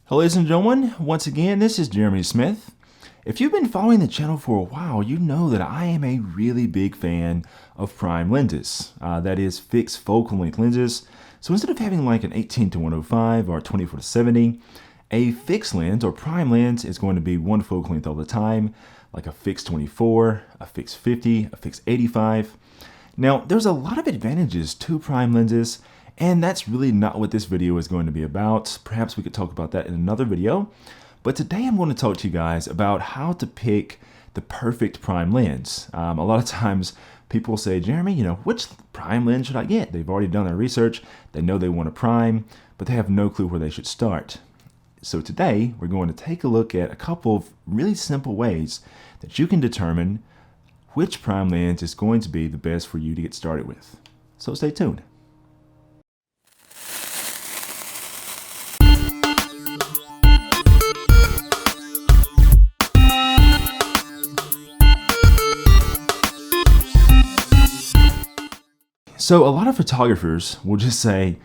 Hello, ladies and gentlemen. Once again, this is Jeremy Smith. If you've been following the channel for a while, you know that I am a really big fan of prime lenses. That is fixed focal length lenses. So instead of having like an 18 to 105 or 24 to 70, a fixed lens or prime lens is going to be one focal length all the time, like a fixed 24, a fixed 50, a fixed 85. Now, there's a lot of advantages to prime lenses, and that's really not what this video is going to be about. Perhaps we could talk about that in another video. But today I'm going to talk to you guys about how to pick the perfect prime lens. A lot of times people say, Jeremy, which prime lens should I get? They've already done their research. They know they want a prime, but they have no clue where they should start. So today we're going to take a look at a couple of really simple ways that you can determine which prime lens is going to be the best for you to get started with. So stay tuned. So a lot of photographers will just say,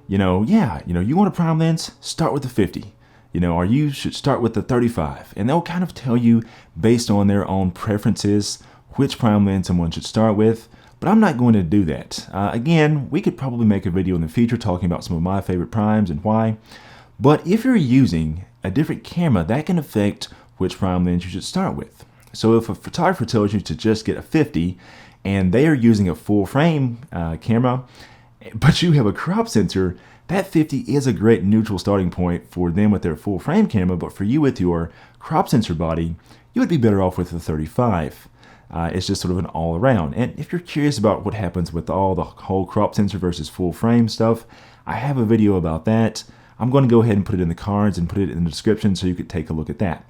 you want a prime lens, start with the 50, or you should start with the 35. And they'll kind of tell you based on their own preferences which prime lens someone should start with. But I'm not going to do that. Again, we could probably make a video in the future talking about some of my favorite primes and why. But if you're using a different camera, that can affect which prime lens you should start with. So if a photographer tells you to just get a 50, and they are using a full frame camera, but you have a crop sensor, that 50 is a great neutral starting point for them with their full frame camera, but for you with your crop sensor body, you would be better off with the 35. It's just sort of an all around. And if you're curious about what happens with all the whole crop sensor versus full frame stuff, I have a video about that. I'm going to go ahead and put it in the cards and put it in the description so you could take a look at that.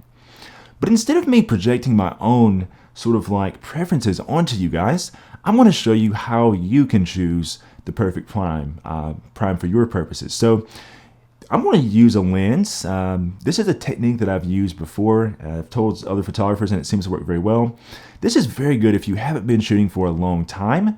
But instead of me projecting my own sort of like preferences onto you guys, I'm going to show you how you can choose the perfect prime for your purposes. So I'm going to use a lens. This is a technique that I've used before. I've told other photographers and it seems to work very well. This is very good if you haven't been shooting for a long time.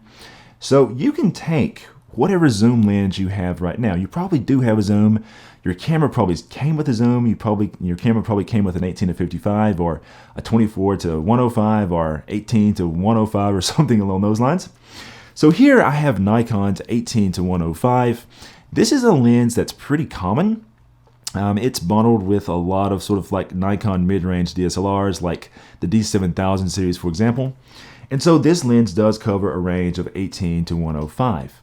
So you can take whatever zoom lens you have right now. You probably do have a zoom. Your camera probably came with a zoom. Your camera probably came with an 18 to 55 or a 24 to 105 or 18 to 105 or something along those lines. So here I have Nikon's 18 to 105. This is a lens that's pretty common. It's bundled with a lot of sort of like Nikon mid-range DSLRs like the D7000 series, for example. And so this lens does cover a range of 18 to 105.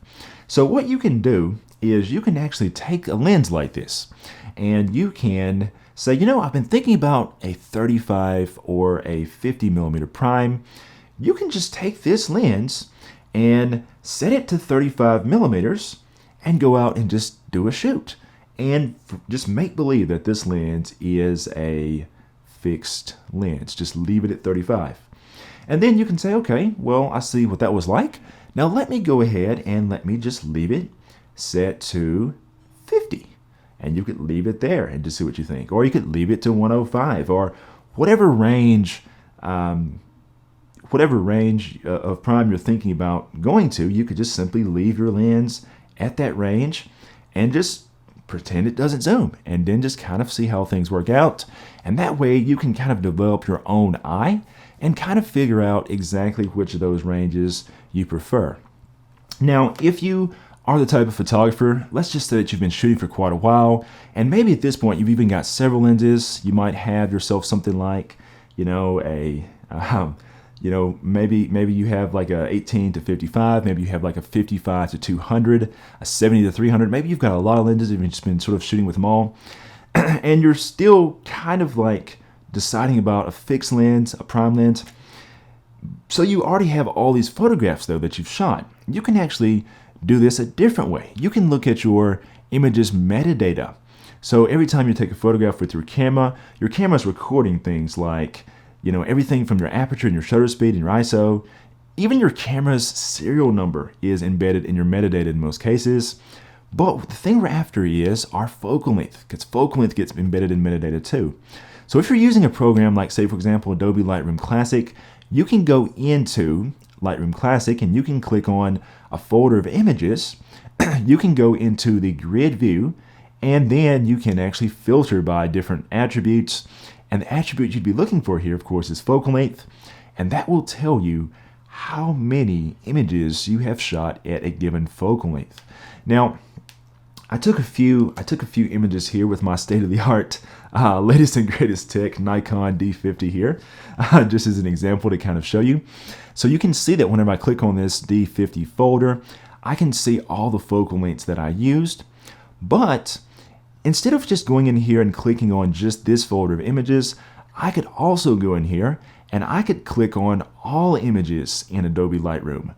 So what you can do is you can actually take a lens like this and you can say, I've been thinking about a 35 or a 50 millimeter prime. You can just take this lens and set it to 35 millimeters and go out and just do a shoot and just make believe that this lens is a fixed lens. Just leave it at 35. And then you can say, okay, well, I see what that was like. Now let me go ahead and let me just leave it set to 50. And you could leave it there and just see what you think. Or you could leave it to 105 or whatever range of prime you're thinking about going to. You could just simply leave your lens at that range and just pretend it doesn't zoom and then just kind of see how things work out. And that way you can kind of develop your own eye and kind of figure out exactly which of those ranges you prefer. Now, if you are the type of photographer, let's just say that you've been shooting for quite a while, and maybe at this point you've even got several lenses. You might have yourself something like, maybe you have like a 18 to 55, maybe you have like a 55 to 200, a 70 to 300. Maybe you've got a lot of lenses and you've just been sort of shooting with them all, and you're still kind of like deciding about a fixed lens, a prime lens. So you already have all these photographs though that you've shot. You can actually do this a different way. You can look at your image's metadata. So every time you take a photograph with your camera is recording things like, everything from your aperture and your shutter speed and your ISO. Even your camera's serial number is embedded in your metadata in most cases. But the thing we're after is our focal length, because focal length gets embedded in metadata too. So if you're using a program like, say, for example, Adobe Lightroom Classic, you can go into Lightroom Classic and you can click on a folder of images. You can go into the grid view And then you can actually filter by different attributes. And the attribute you'd be looking for here, of course, is focal length. And that will tell you how many images you have shot at a given focal length. Now, I took a few images here with my state-of-the-art, latest and greatest tech Nikon D50 here, just as an example to kind of show you. So you can see that whenever I click on this D50 folder, I can see all the focal lengths that I used. But instead of just going in here and clicking on just this folder of images, I could also go in here and I could click on all images in Adobe Lightroom.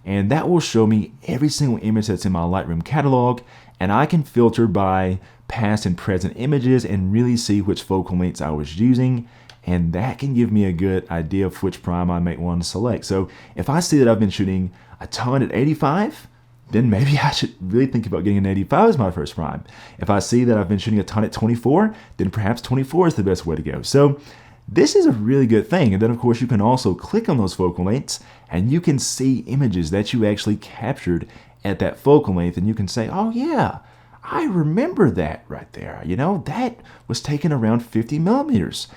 And that will show me every single image that's in my Lightroom catalog, and I can filter by past and present images and really see which focal lengths I was using, and that can give me a good idea of which prime I might want to select. So if I see that I've been shooting a ton at 85, then maybe I should really think about getting an 85 as my first prime. If I see that I've been shooting a ton at 24, then perhaps 24 is the best way to go. So this is a really good thing. And then of course you can also click on those focal lengths and you can see images that you actually captured at that focal length, and you can say, oh yeah, I remember that right there. You know, that was taken around 50 millimeters.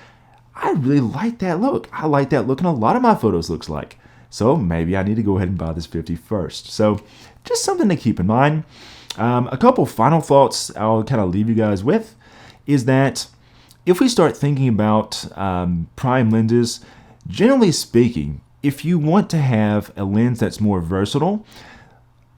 I really like that look. I like that look in a lot of my photos looks like. So maybe I need to go ahead and buy this 50 first. So just something to keep in mind. A couple final thoughts I'll kind of leave you guys with is that if we start thinking about prime lenses, generally speaking, if you want to have a lens that's more versatile,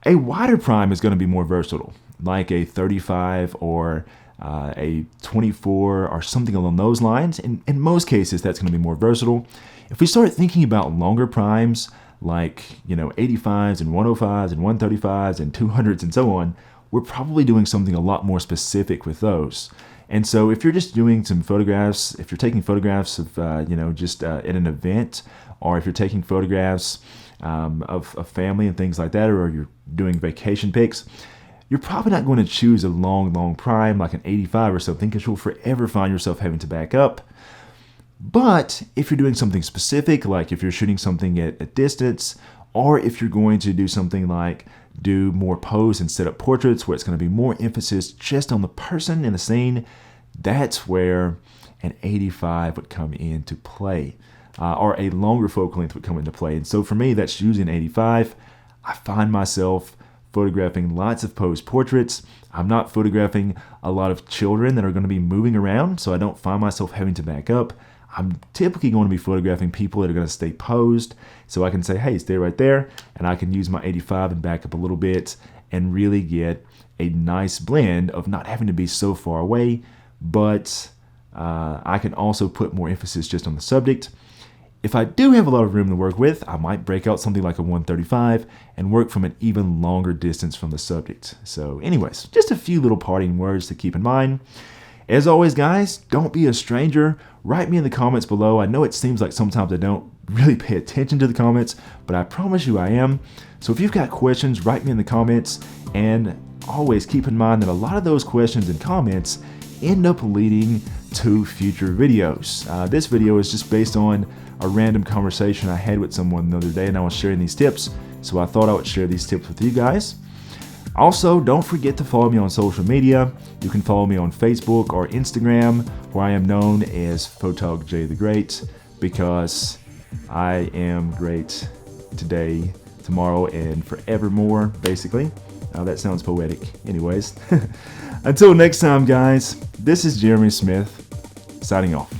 a wider prime is going to be more versatile, like a 35 or a 24 or something along those lines. In most cases, that's going to be more versatile. If we start thinking about longer primes, like 85s and 105s and 135s and 200s and so on, we're probably doing something a lot more specific with those. And so if you're just doing some photographs, if you're taking photographs of, just at an event, or if you're taking photographs of family and things like that, or you're doing vacation pics, you're probably not going to choose a long prime like an 85 or something, because you'll forever find yourself having to back up. But if you're doing something specific, like if you're shooting something at a distance, or if you're going to do something like do more pose and set up portraits where it's going to be more emphasis just on the person in the scene, that's where an 85 would come into play, or a longer focal length would come into play. And so for me, that's using 85. I find myself photographing lots of pose portraits. I'm not photographing a lot of children that are going to be moving around, so I don't find myself having to back up. I'm typically going to be photographing people that are going to stay posed, so I can say, hey, stay right there, and I can use my 85 and back up a little bit and really get a nice blend of not having to be so far away, but I can also put more emphasis just on the subject. If I do have a lot of room to work with, I might break out something like a 135 and work from an even longer distance from the subject. So anyways, just a few little parting words to keep in mind. As always, guys, don't be a stranger. Write me in the comments below. I know it seems like sometimes I don't really pay attention to the comments, but I promise you I am. So if you've got questions, write me in the comments, and always keep in mind that a lot of those questions and comments end up leading to future videos. This video is just based on a random conversation I had with someone the other day, and I was sharing these tips, so I thought I would share these tips with you guys. Also, don't forget to follow me on social media. You can follow me on Facebook or Instagram, where I am known as Photog J the Great, because I am great today, tomorrow, and forevermore, basically. That sounds poetic. Anyways, until next time, guys, this is Jeremy Smith, signing off.